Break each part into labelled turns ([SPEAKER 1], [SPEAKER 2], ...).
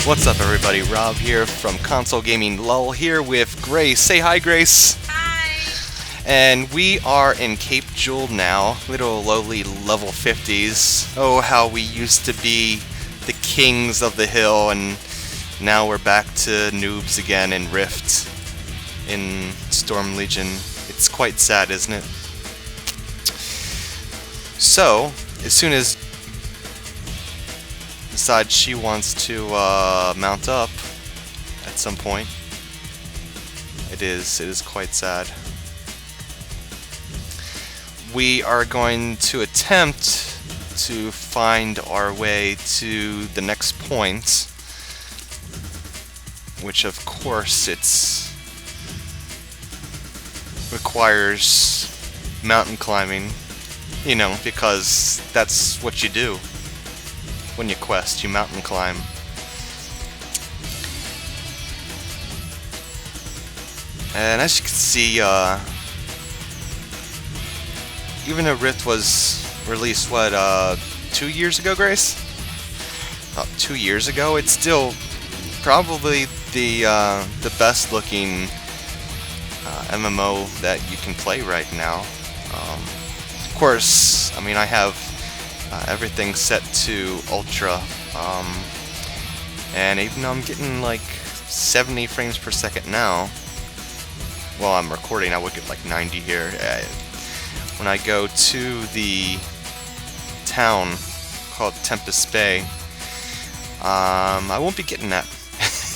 [SPEAKER 1] What's up, everybody? Rob here from Console Gaming Lull here with Grace. Say hi, Grace.
[SPEAKER 2] Hi.
[SPEAKER 1] And we are in Cape Jewel now, little lowly level 50s. Oh, how we used to be the kings of the hill, and now we're back to noobs again in Rift, in Storm Legion. It's quite sad, isn't it? So, as soon as decides she wants to mount up at some point, it is quite sad. We are going to attempt to find our way to the next point, which of course requires mountain climbing, you know, because that's what you do when you quest, you mountain climb. And as you can see, even though Rift was released, what, 2 years ago, Grace? About 2 years ago, it's still probably the best looking MMO that you can play right now. Of course, I mean, I have everything set to Ultra, and even though I'm getting like 70 frames per second now, while I'm recording, I would get like 90 here. When I go to the town called Tempest Bay, I won't be getting that.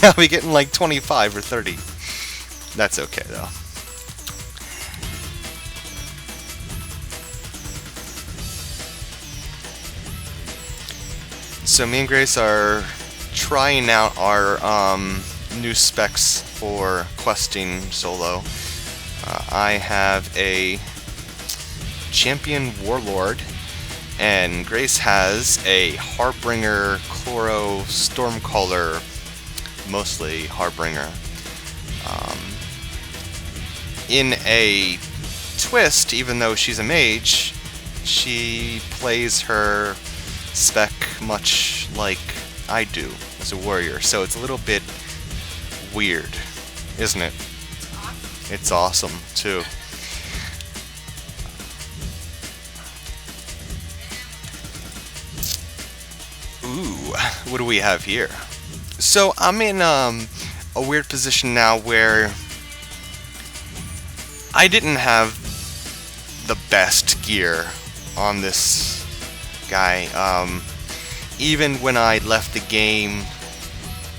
[SPEAKER 1] I'll be getting like 25 or 30. That's okay though. So me and Grace are trying out our new specs for questing solo. I have a champion warlord, and Grace has a Harbinger Chloro Stormcaller, mostly Harbinger. In a twist, even though she's a mage, she plays her spec much like I do as a warrior, so it's a little bit weird, isn't it? It's awesome too. Ooh, what do we have here? So I'm in a weird position now where I didn't have the best gear on this guy. Even when I left the game,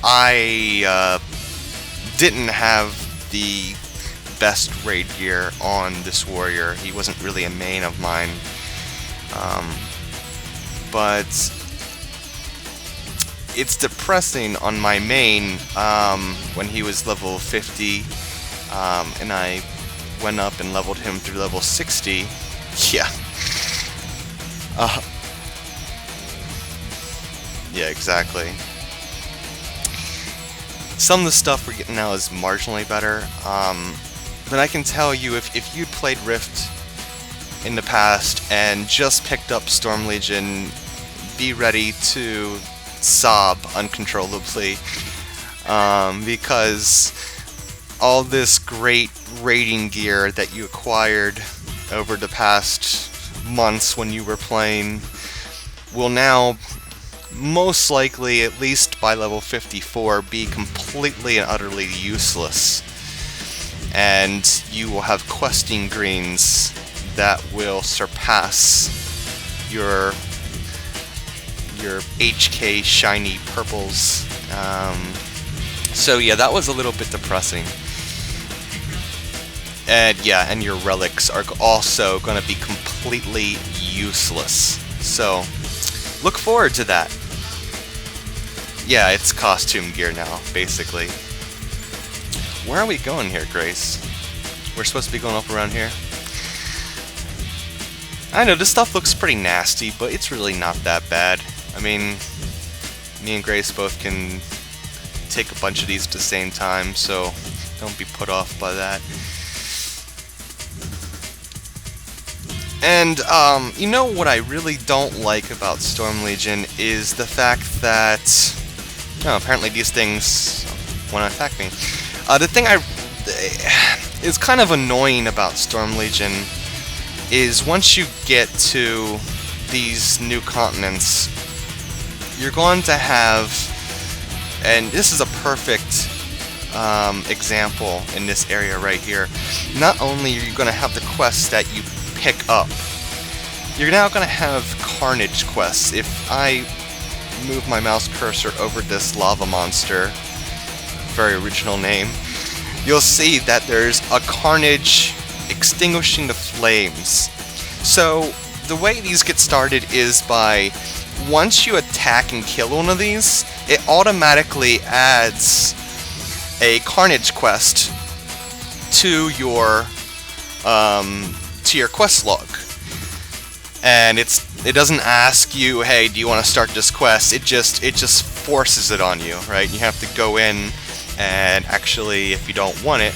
[SPEAKER 1] I didn't have the best raid gear on this warrior. He wasn't really a main of mine, but it's depressing on my main when he was level 50, and I went up and leveled him through level 60. Yeah. Yeah, exactly. Some of the stuff we're getting now is marginally better, but I can tell you, if you'd played Rift in the past and just picked up Storm Legion, be ready to sob uncontrollably, because all this great raiding gear that you acquired over the past months when you were playing will now most likely, at least by level 54, be completely and utterly useless, and you will have questing greens that will surpass your HK shiny purples. So yeah, that was a little bit depressing. And yeah, and your relics are also going to be completely useless. So look forward to that. Yeah, it's costume gear now, basically. Where are we going here, Grace? We're supposed to be going up around here? I know, this stuff looks pretty nasty, but it's really not that bad. I mean, me and Grace both can take a bunch of these at the same time, so don't be put off by that. And, you know what I really don't like about Storm Legion is the fact that Oh, apparently these things want to attack me. The thing is kind of annoying about Storm Legion is once you get to these new continents, you're going to have, and this is a perfect example in this area right here. Not only are you going to have the quests that you pick up, you're now going to have Carnage quests. If I move my mouse cursor over this lava monster, very original name, you'll see that there's a Carnage extinguishing the flames. So the way these get started is by, once you attack and kill one of these, it automatically adds a Carnage quest to your quest log. And it doesn't ask you, hey, do you want to start this quest? It just forces it on you, right? You have to go in and actually, if you don't want it,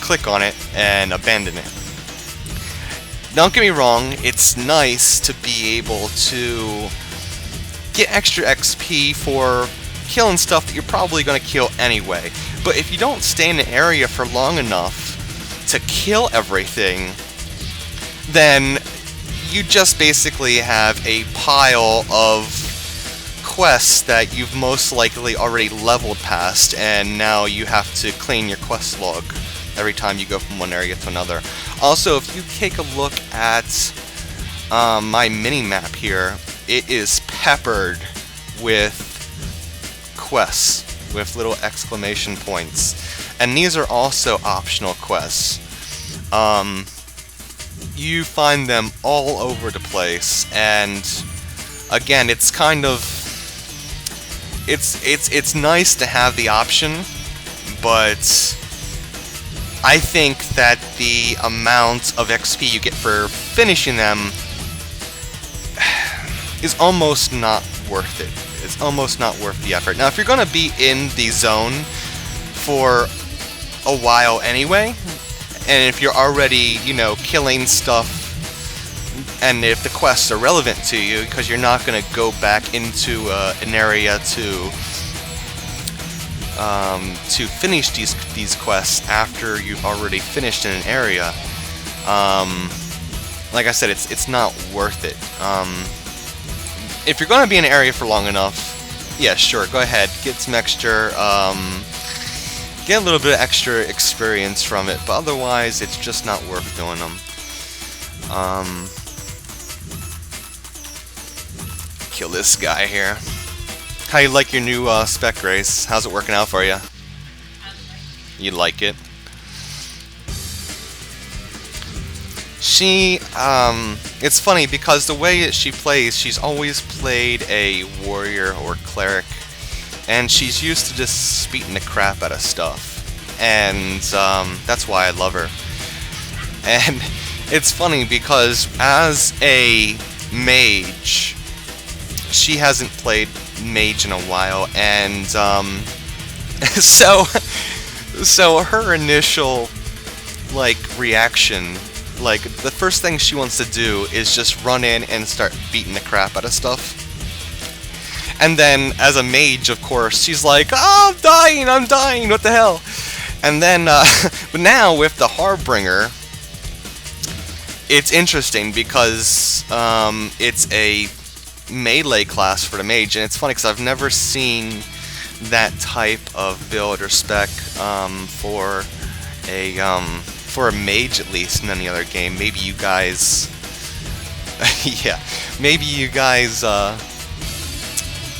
[SPEAKER 1] click on it and abandon it. Don't get me wrong, it's nice to be able to get extra XP for killing stuff that you're probably going to kill anyway. But if you don't stay in an area for long enough to kill everything, then you just basically have a pile of quests that you've most likely already leveled past, and now you have to clean your quest log every time you go from one area to another. Also, if you take a look at my mini-map here, it is peppered with quests with little exclamation points, and these are also optional quests. You find them all over the place, and again, it's kind of it's nice to have the option, but I think that the amount of XP you get for finishing them is almost not worth it. It's almost not worth the effort. Now, if you're going to be in the zone for a while anyway, and if you're already, killing stuff, and if the quests are relevant to you, because you're not going to go back into an area to finish these quests after you've already finished in an area. Like I said, it's not worth it. If you're going to be in an area for long enough, yeah, sure, go ahead, get some extra. Get a little bit of extra experience from it, but otherwise it's just not worth doing them. Kill this guy here. How you like your new spec, Grace? How's it working out for you? You like it? She, it's funny because the way that she plays, she's always played a warrior or cleric, and she's used to just beating the crap out of stuff, and that's why I love her. And it's funny because as a mage, she hasn't played mage in a while, and so her initial reaction, the first thing she wants to do is just run in and start beating the crap out of stuff. And then, as a mage, of course, she's like, "Oh, I'm dying, what the hell?" And then, but now with the Harbinger, it's interesting because it's a melee class for the mage, and it's funny because I've never seen that type of build or spec for a mage, at least, in any other game. Maybe you guys, yeah, maybe you guys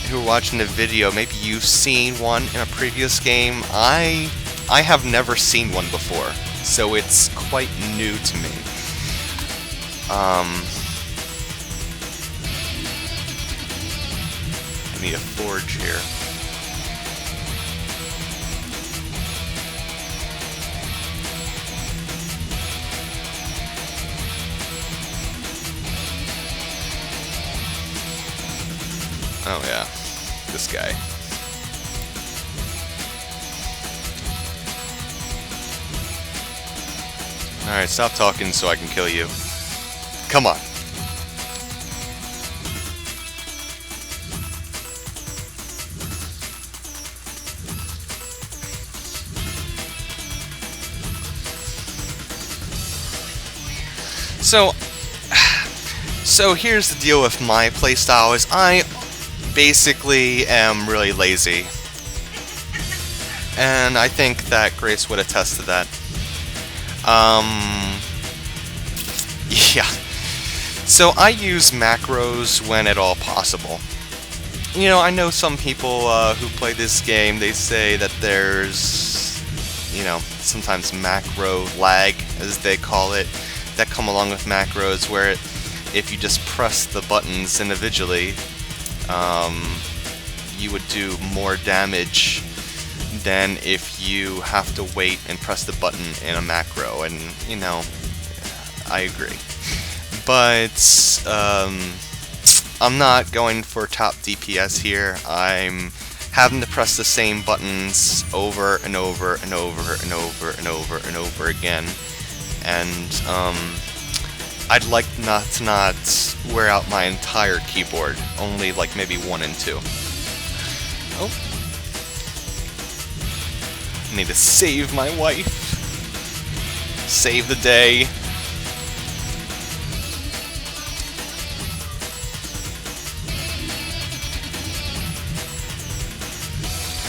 [SPEAKER 1] who are watching the video, maybe you've seen one in a previous game. I have never seen one before, so it's quite new to me. I need a forge here. Oh yeah, this guy. Alright, stop talking so I can kill you. Come on. So, so here's the deal with my playstyle: is I basically am really lazy, and I think that Grace would attest to that. Yeah. So I use macros when at all possible. You know, I know some people who play this game, they say that there's, you know, sometimes macro lag, as they call it, that come along with macros, where if you just press the buttons individually, you would do more damage than if you have to wait and press the button in a macro. And, you know, I agree. But I'm not going for top DPS here. I'm having to press the same buttons over and over and over and over and over and over again. And I'd like not to wear out my entire keyboard, only like maybe 1 and 2. Oh. I need to save my wife. Save the day.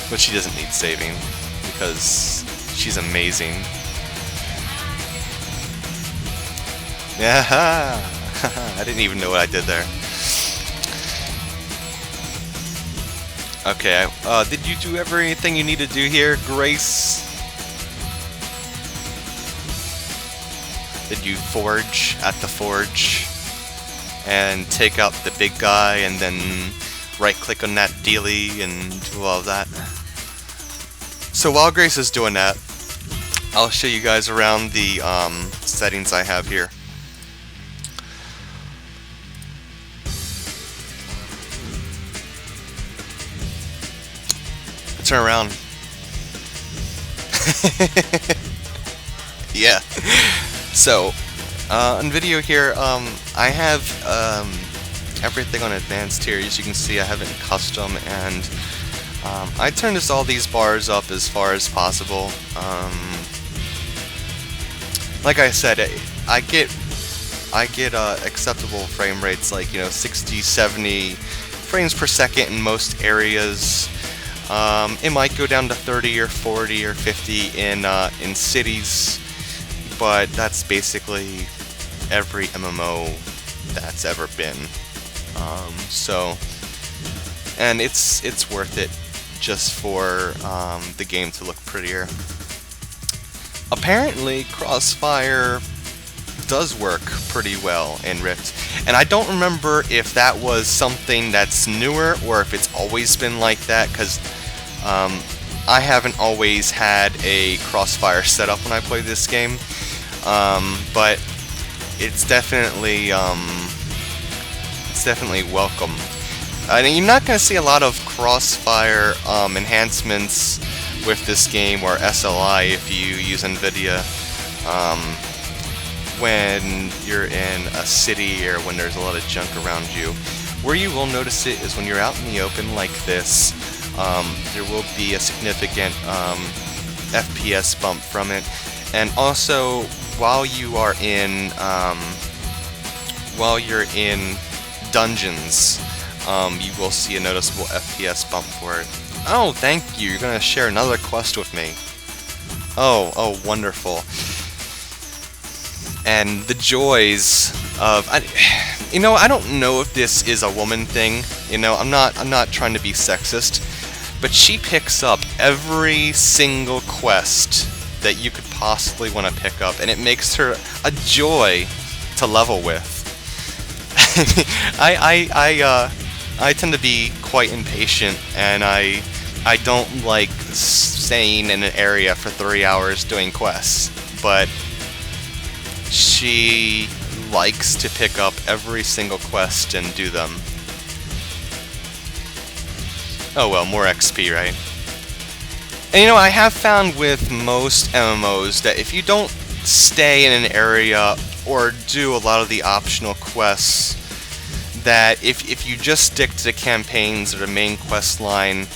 [SPEAKER 1] But she doesn't need saving, because she's amazing. Yeah, I didn't even know what I did there. Okay, did you do everything you need to do here, Grace? Did you forge at the forge and take out the big guy and then right-click on that dealie and do all of that? So while Grace is doing that, I'll show you guys around the settings I have here. Turn around. Yeah. So, on video here, I have everything on advanced here. As you can see, I have it in custom, and I turned all these bars up as far as possible. Like I said, I get acceptable frame rates, like, you know, 60, 70 frames per second in most areas. It might go down to 30 or 40 or 50 in cities, but that's basically every MMO that's ever been. And it's worth it just for the game to look prettier. Apparently, Crossfire does work pretty well in Rift, and I don't remember if that was something that's newer or if it's always been like that, because I haven't always had a Crossfire setup when I play this game, but it's definitely welcome. And you're not going to see a lot of Crossfire enhancements with this game, or SLI if you use NVIDIA, when you're in a city or when there's a lot of junk around you. Where you will notice it is when you're out in the open like this. There will be a significant FPS bump from it, and also while you're in dungeons, you will see a noticeable FPS bump for it. Oh, thank you. You're gonna share another quest with me. Oh, wonderful. And the joys of, you know, I don't know if this is a woman thing. You know, I'm not trying to be sexist, but she picks up every single quest that you could possibly want to pick up, and it makes her a joy to level with. I tend to be quite impatient, and I don't like staying in an area for 3 hours doing quests, but she likes to pick up every single quest and do them. Oh well, more XP, right? And you know, I have found with most MMOs that if you don't stay in an area or do a lot of the optional quests, that if you just stick to the campaigns or the main quest line,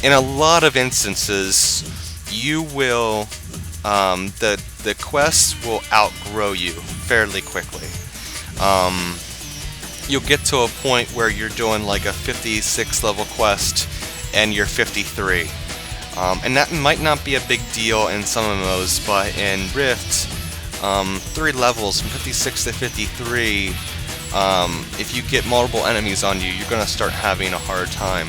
[SPEAKER 1] in a lot of instances, you will, the the quests will outgrow you fairly quickly. You'll get to a point where you're doing like a 56 level quest and you're 53. And that might not be a big deal in some MMOs, but in Rift, 3 levels from 56 to 53, if you get multiple enemies on you, you're going to start having a hard time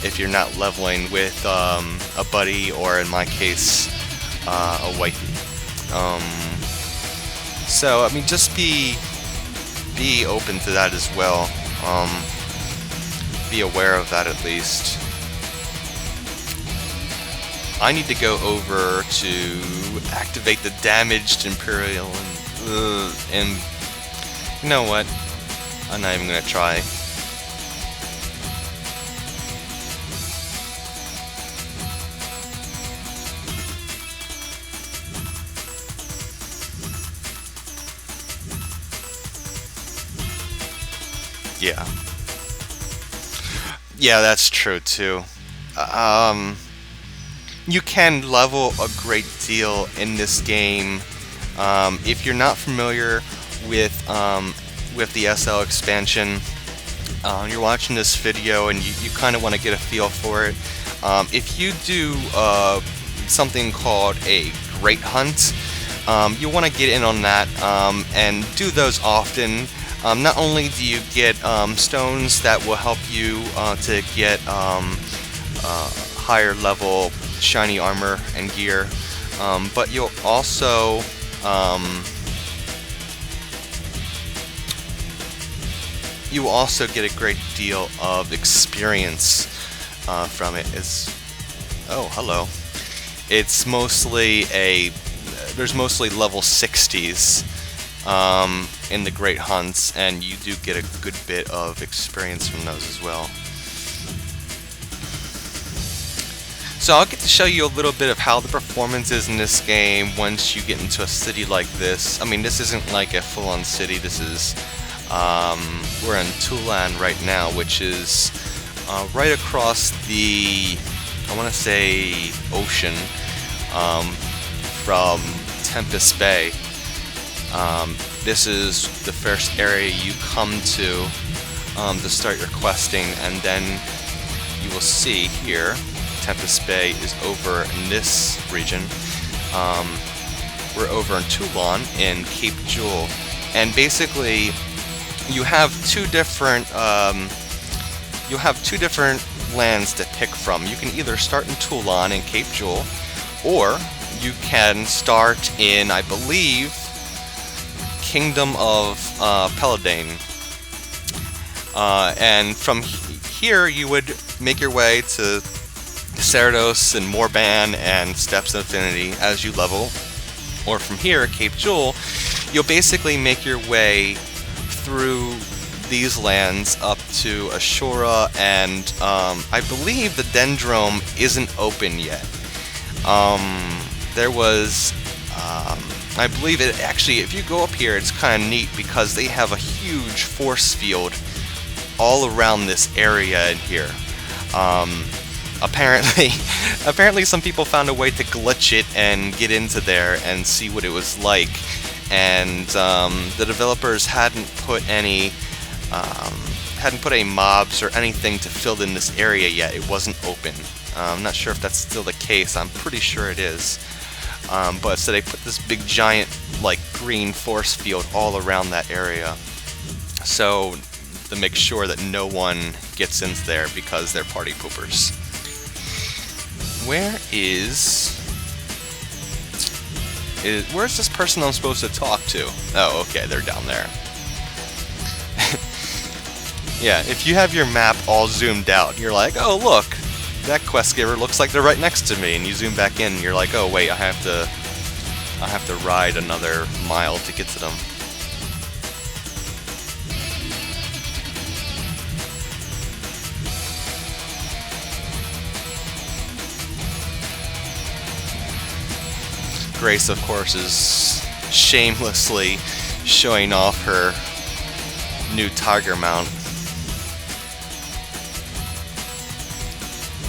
[SPEAKER 1] if you're not leveling with a buddy, or in my case, a wifey. So, I mean, just be open to that as well. Be aware of that at least. I need to go over to activate the damaged Imperial, and you know what? I'm not even gonna try. Yeah, that's true too. You can level a great deal in this game. If you're not familiar with the SL expansion, you're watching this video and you kind of want to get a feel for it. If you do something called a Great Hunt, you want to get in on that and do those often. Not only do you get stones that will help you to get higher level shiny armor and gear, but you'll also get a great deal of experience from it. Oh, hello. It's mostly there's mostly level 60s in the Great Hunts, and you do get a good bit of experience from those as well. So I'll get to show you a little bit of how the performance is in this game once you get into a city like this. I mean, this isn't like a full-on city. This is, we're in Tulan right now, which is right across the, I want to say, ocean from Tempest Bay. This is the first area you come to start your questing, and then you will see here Tempest Bay is over in this region. We're over in Tulan in Cape Jewel, and basically you have two different lands to pick from. You can either start in Tulan in Cape Jewel, or you can start in, I believe, Kingdom of Peladane, and from here you would make your way to Cerdos and Morban and Steps of Infinity as you level. Or from here, Cape Jewel, you'll basically make your way through these lands up to Ashura, and I believe the Dendrome isn't open yet. There was, I believe it actually, if you go up here, it's kind of neat because they have a huge force field all around this area in here. Apparently some people found a way to glitch it and get into there and see what it was like, and the developers hadn't put any mobs or anything to fill in this area yet. It wasn't open. I'm not sure if that's still the case. I'm pretty sure it is. But so they put this big giant like green force field all around that area, so to make sure that no one gets into there because they're party poopers. Where's this person I'm supposed to talk to? Oh, okay, they're down there. Yeah, if you have your map all zoomed out, you're like, oh look, that quest giver looks like they're right next to me, and you zoom back in and you're like, oh wait, I have to ride another mile to get to them. Grace, of course, is shamelessly showing off her new tiger mount.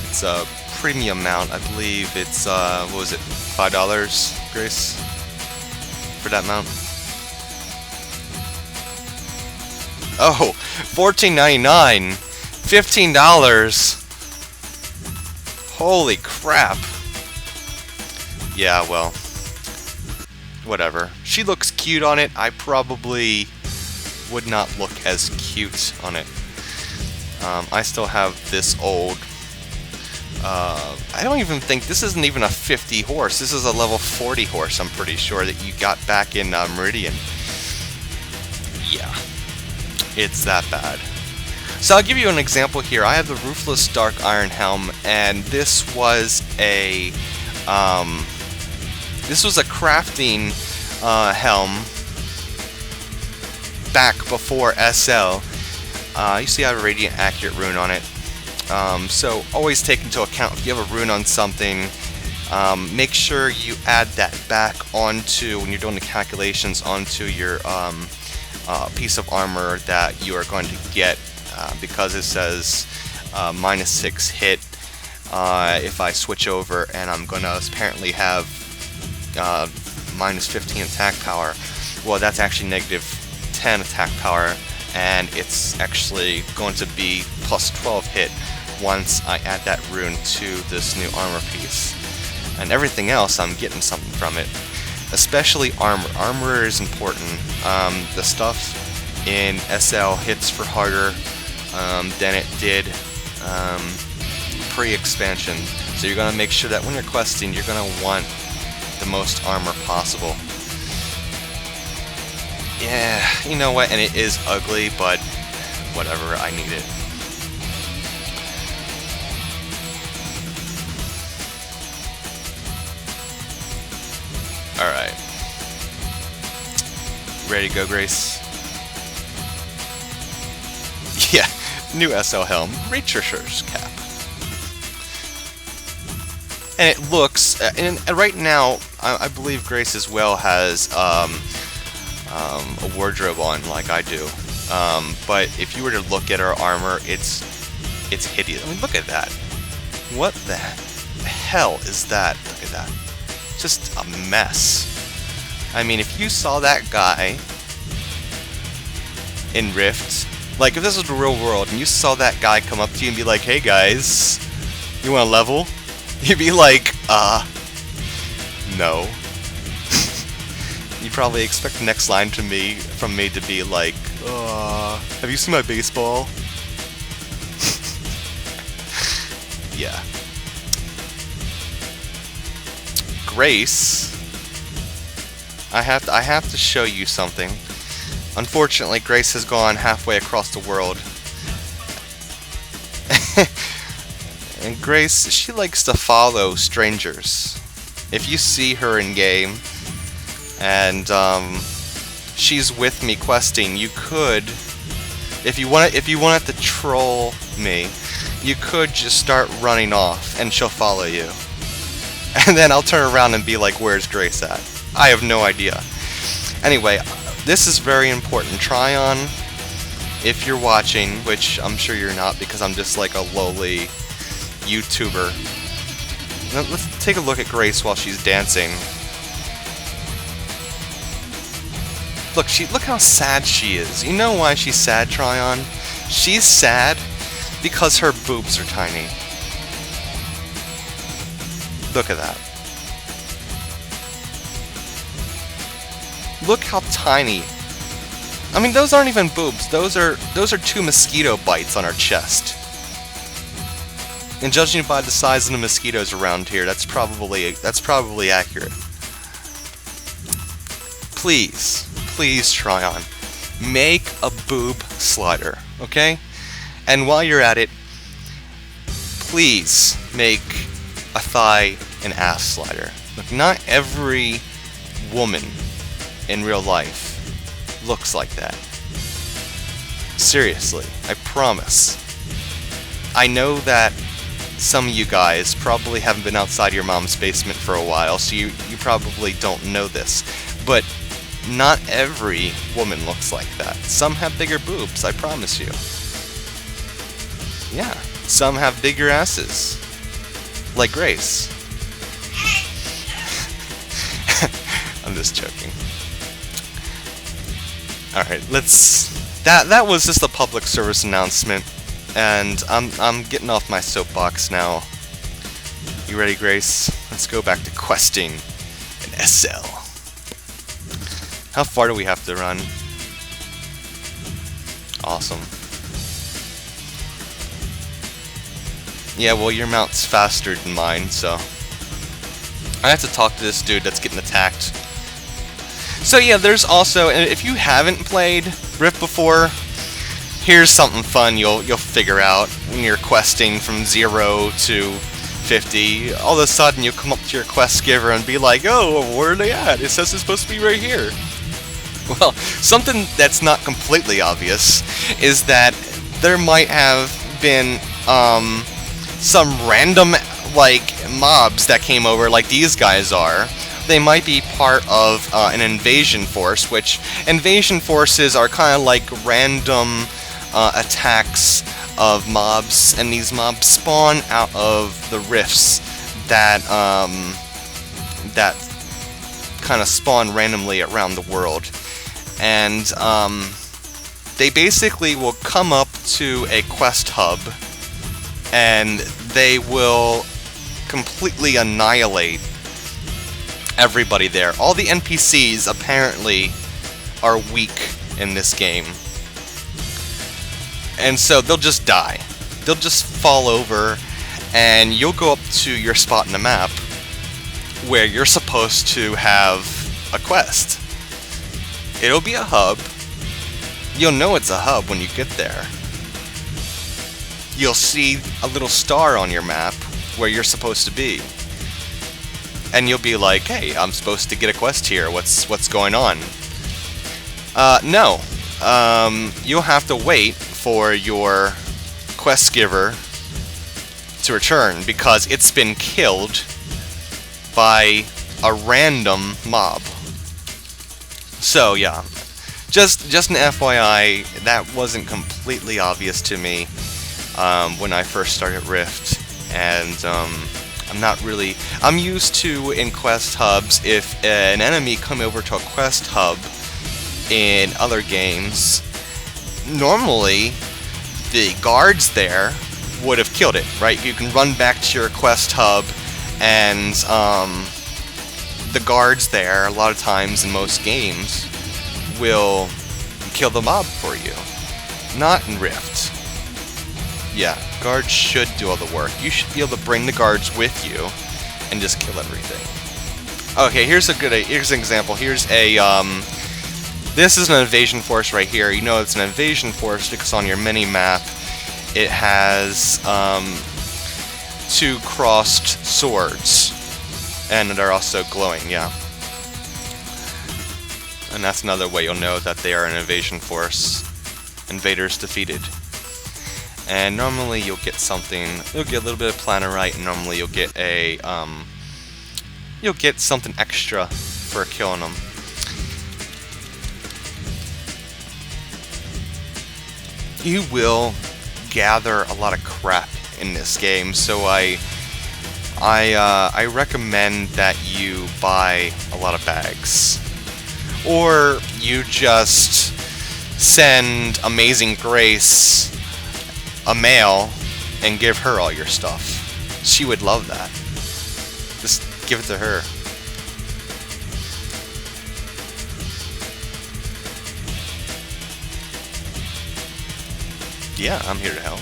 [SPEAKER 1] It's a premium mount. I believe it's, what was it, $5, Grace? for that mount? Oh, $14.99. $15. Holy crap. Yeah, well, whatever. She looks cute on it. I probably would not look as cute on it. I still have this old... I don't even think... This isn't even a 50 horse. This is a level 40 horse, I'm pretty sure, that you got back in Meridian. Yeah. It's that bad. So I'll give you an example here. I have the Ruthless Dark Iron Helm, and this was a... this was a crafting helm back before SL. You see I have a Radiant Accurate rune on it. So always take into account if you have a rune on something, make sure you add that back onto, when you're doing the calculations, onto your piece of armor that you are going to get, because it says -6 hit if I switch over, and I'm going to apparently have -15 attack power. Well, that's actually -10 attack power, and it's actually going to be +12 hit once I add that rune to this new armor piece. And everything else, I'm getting something from it. Especially armor. Armor is important. The stuff in SL hits for harder than it did pre-expansion. So you're going to make sure that when you're questing, you're going to want the most armor possible. Yeah, you know what, and it is ugly, but whatever, I need it. Alright. Ready to go, Grace? Yeah, new SL helm, Reacher's cap. And it looks, and right now, I believe Grace as well has a wardrobe on, like I do. But if you were to look at her armor, it's hideous. I mean, look at that. What the hell is that? Look at that. Just a mess. I mean, if you saw that guy in Rift, like if this was the real world and you saw that guy come up to you and be like, "Hey guys, you want to level?" You'd be like, no. You probably expect the next line from me to be like, have you seen my baseball? Yeah. Grace, I have to show you something. Unfortunately, Grace has gone halfway across the world. And Grace, she likes to follow strangers. If you see her in game and she's with me questing, you could, if you wanted to troll me, you could just start running off and she'll follow you. And then I'll turn around and be like, "Where's Grace at?" I have no idea. Anyway, this is very important. Tryon, if you're watching, which I'm sure you're not because I'm just like a lowly YouTuber. Now, let's take a look at Grace while she's dancing. Look how sad she is. You know why she's sad, Tryon? She's sad because her boobs are tiny. Look at that. Look how tiny. I mean, those aren't even boobs. Those are 2 mosquito bites on her chest. And judging by the size of the mosquitoes around here, that's probably accurate. Please, Tryon, make a boob slider, okay? And while you're at it, please make a thigh and ass slider. Look, not every woman in real life looks like that. Seriously, I promise. I know that some of you guys probably haven't been outside your mom's basement for a while, so you probably don't know this. But not every woman looks like that. Some have bigger boobs, I promise you. Yeah, some have bigger asses. Like Grace. I'm just joking. All right, let's. That was just a public service announcement, and I'm getting off my soapbox now. You ready, Grace? Let's go back to questing in SL. How far do we have to run? Awesome. Yeah, well, your mount's faster than mine, so I have to talk to this dude that's getting attacked. So yeah, there's also, and if you haven't played Rift before, here's something fun you'll figure out when you're questing from 0 to 50. All of a sudden, you'll come up to your quest giver and be like, "Oh, where are they at? It says it's supposed to be right here." Well, something that's not completely obvious is that there might have been some random like mobs that came over, like these guys are. They might be part of an invasion force, which invasion forces are kind of like random attacks of mobs, and these mobs spawn out of the rifts that that kind of spawn randomly around the world, and they basically will come up to a quest hub, and they will completely annihilate everybody there. All the NPCs apparently are weak in this game, and so they'll just die. They'll just fall over, and you'll go up to your spot in the map where you're supposed to have a quest. It'll be a hub. You'll know it's a hub when you get there. You'll see a little star on your map where you're supposed to be, and you'll be like, "Hey, I'm supposed to get a quest here. What's going on?" No. You'll have to wait for your quest giver to return because it's been killed by a random mob. So yeah, just an FYI, that wasn't completely obvious to me when I first started Rift, and I'm used to in quest hubs, if an enemy come over to a quest hub in other games, normally the guards there would have killed it, right? You can run back to your quest hub, and the guards there, a lot of times in most games, will kill the mob for you. Not in Rift. Yeah, guards should do all the work. You should be able to bring the guards with you and just kill everything. Okay, here's an example. Here's a this is an invasion force right here. You know it's an invasion force because on your mini-map it has 2 crossed swords, and they're also glowing, yeah. And that's another way you'll know that they are an invasion force. Invaders defeated. And normally you'll get something, you'll get a little bit of Planarite, and normally you'll get a, you'll get something extra for killing them. You will gather a lot of crap in this game, so I recommend that you buy a lot of bags, or you just send Amazing Grace a mail and give her all your stuff. She would love that. Just give it to her. Yeah, I'm here to help.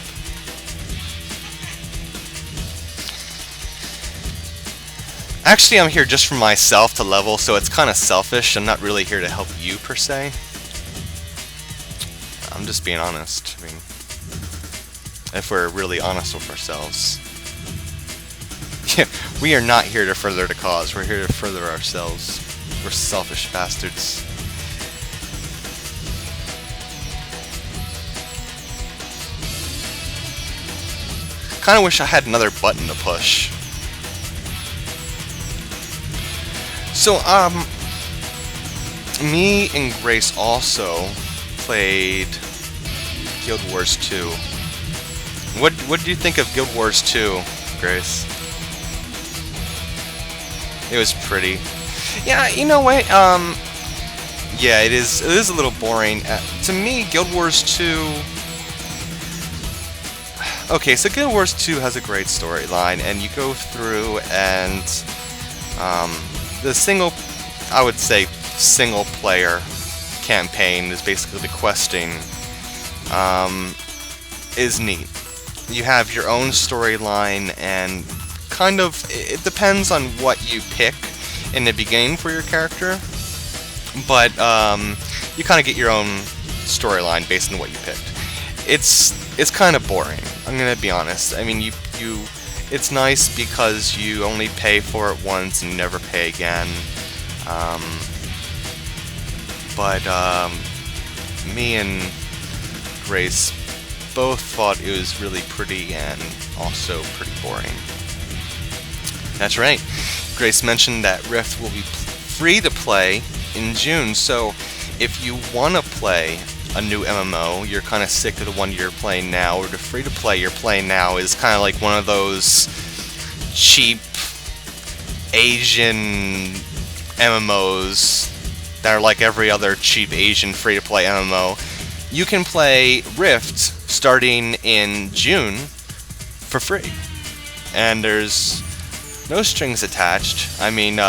[SPEAKER 1] Actually, I'm here just for myself to level, so it's kind of selfish. I'm not really here to help you, per se. I'm just being honest. I mean, if we're really honest with ourselves. Yeah, we are not here to further the cause. We're here to further ourselves. We're selfish bastards. Kinda wish I had another button to push. So, me and Grace also played Guild Wars 2. What did you think of Guild Wars 2, Grace? It was pretty. Yeah, you know what? Yeah, it is. It is a little boring. To me, Guild Wars 2. Okay, so Guild Wars 2 has a great storyline, and you go through and the I would say, single player campaign is basically the questing, is neat. You have your own storyline, and kind of, it depends on what you pick in the beginning for your character, but you kind of get your own storyline based on what you picked. It's kind of boring, I'm gonna be honest. I mean, it's nice because you only pay for it once and you never pay again. But me and Grace both thought it was really pretty and also pretty boring. That's right. Grace mentioned that Rift will be free to play in June, so if you want to play a new MMO, you're kind of sick of the one you're playing now, or the free-to-play you're playing now is kind of like one of those cheap Asian MMOs that are like every other cheap Asian free-to-play MMO, you can play Rift starting in June for free. And there's no strings attached. I mean,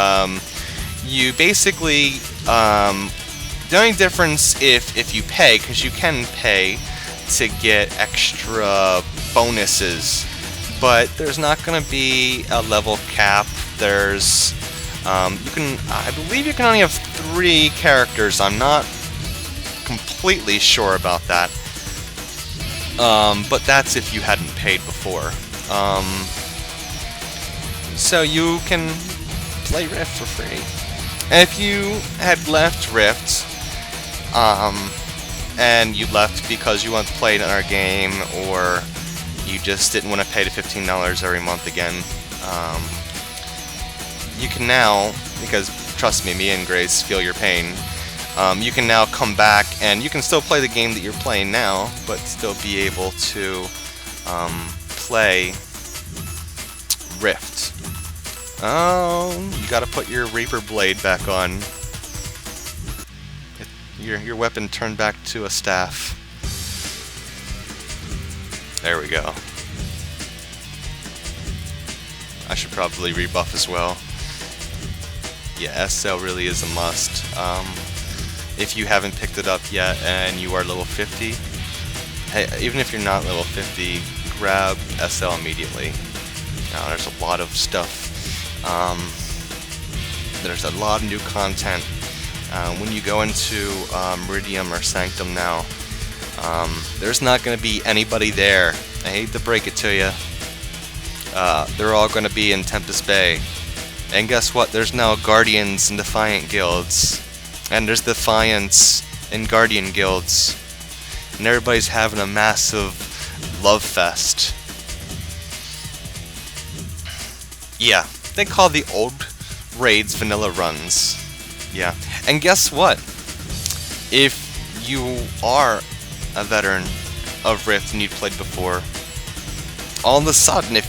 [SPEAKER 1] you basically, the only difference if you pay, because you can pay to get extra bonuses, but there's not going to be a level cap. There's, I believe you can only have 3 characters. I'm not completely sure about that. But that's if you hadn't paid before. So you can play Rift for free. And if you had left Rift, and you left because you wanted to play another game, or you just didn't want to pay the $15 every month again, you can now, because trust me, me and Grace feel your pain, you can now come back and you can still play the game that you're playing now, but still be able to play Rift. Oh, you gotta put your Reaper Blade back on. Your weapon turned back to a staff. There we go. I should probably rebuff as well. Yeah, SL really is a must. If you haven't picked it up yet and you are level 50, hey, even if you're not level 50, grab SL immediately. Now, there's a lot of stuff. There's a lot of new content. When you go into Meridium or Sanctum now, there's not going to be anybody there. I hate to break it to you. They're all going to be in Tempest Bay. And guess what? There's now Guardians and Defiant guilds. And there's Defiance and Guardian guilds. And everybody's having a massive love fest. Yeah, they call the old raids vanilla runs. Yeah. And guess what? If you are a veteran of Rift and you've played before, all of a sudden, if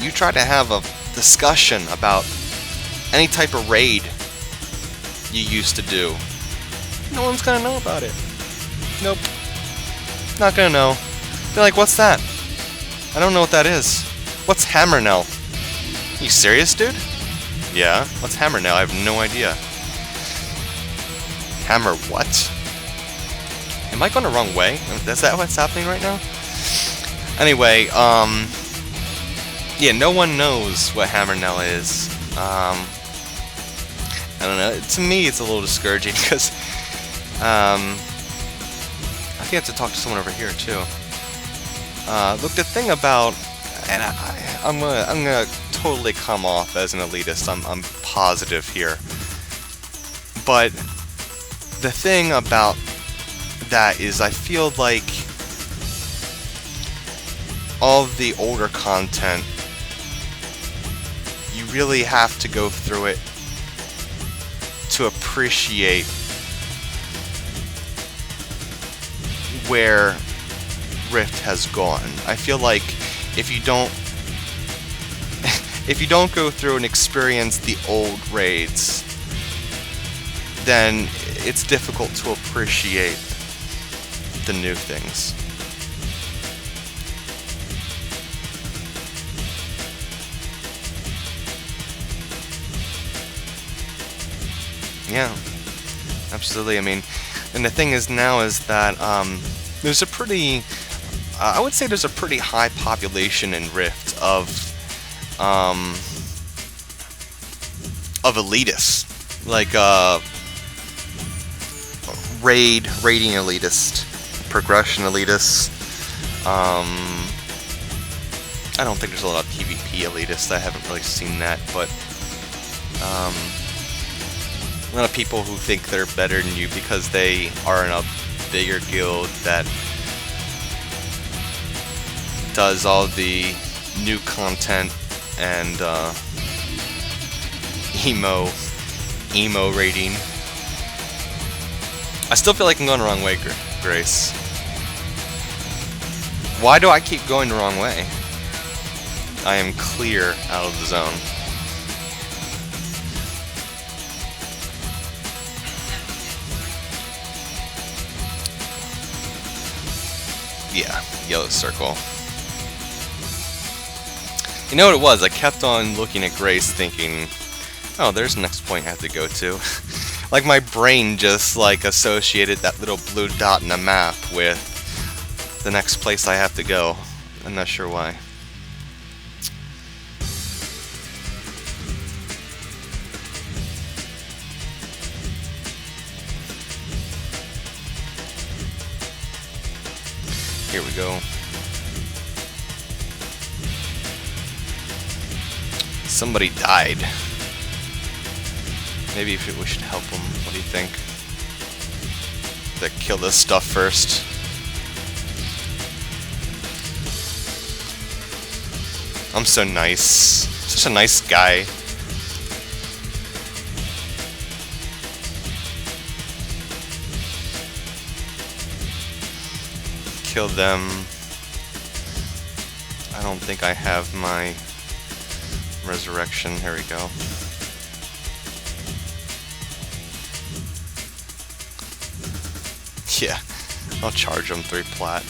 [SPEAKER 1] you try to have a discussion about any type of raid you used to do, no one's gonna know about it. Nope. Not gonna know. They're like, what's that? I don't know what that is. What's Hammernell? You serious, dude? Yeah, what's Hammernell? I have no idea. Hammer what? Am I going the wrong way? Is that what's happening right now? Anyway, yeah, no one knows what Hammernell is. I don't know. To me, it's a little discouraging because I think I have to talk to someone over here too. Look, the thing about, and I'm gonna totally come off as an elitist. I'm positive here, but the thing about that is I feel like all of the older content, you really have to go through it to appreciate where Rift has gone. I feel like if you don't go through and experience the old raids, then it's difficult to appreciate the new things. Yeah, absolutely. I mean, and the thing is now is that there's a pretty, I would say there's a pretty high population in Rift of elitists, like raiding elitist, progression elitists. I don't think there's a lot of PvP elitists. I haven't really seen that, but a lot of people who think they're better than you because they are in a bigger guild that does all the new content and emo rating. I still feel like I'm going the wrong way, Grace. Why do I keep going the wrong way? I am clear out of the zone. Yeah, yellow circle. You know what it was? I kept on looking at Grace thinking, oh, there's the next point I have to go to. Like my brain just like associated that little blue dot in the map with the next place I have to go. I'm not sure why. Here we go. Somebody died. Maybe we should help him. What do you think? Let's kill this stuff first. I'm so nice. Such a nice guy. Kill them. I don't think I have my resurrection. Here we go. Yeah, I'll charge him 3 plat.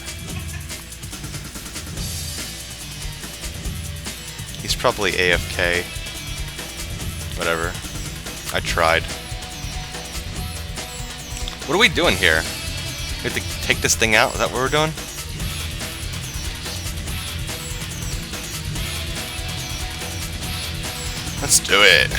[SPEAKER 1] He's probably AFK. Whatever. I tried. What are we doing here? We have to take this thing out? Is that what we're doing? Let's do it.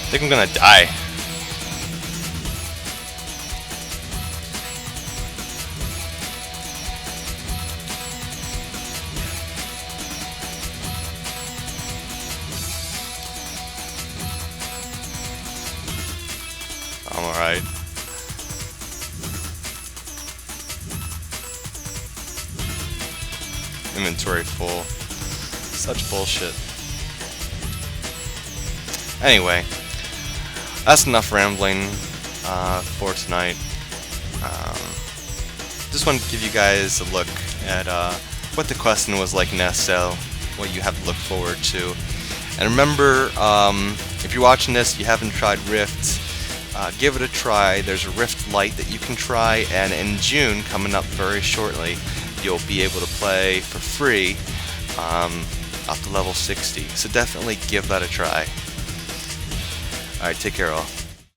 [SPEAKER 1] I think I'm gonna die. I'm alright. Inventory full. Such bullshit. Anyway, that's enough rambling for tonight. Just want to give you guys a look at what the question was like in SL, what you have to look forward to. And remember, if you're watching this, you haven't tried Rift, give it a try. There's a Rift Lite that you can try, and in June, coming up very shortly, you'll be able to play for free up to level 60. So definitely give that a try. Alright, take care all.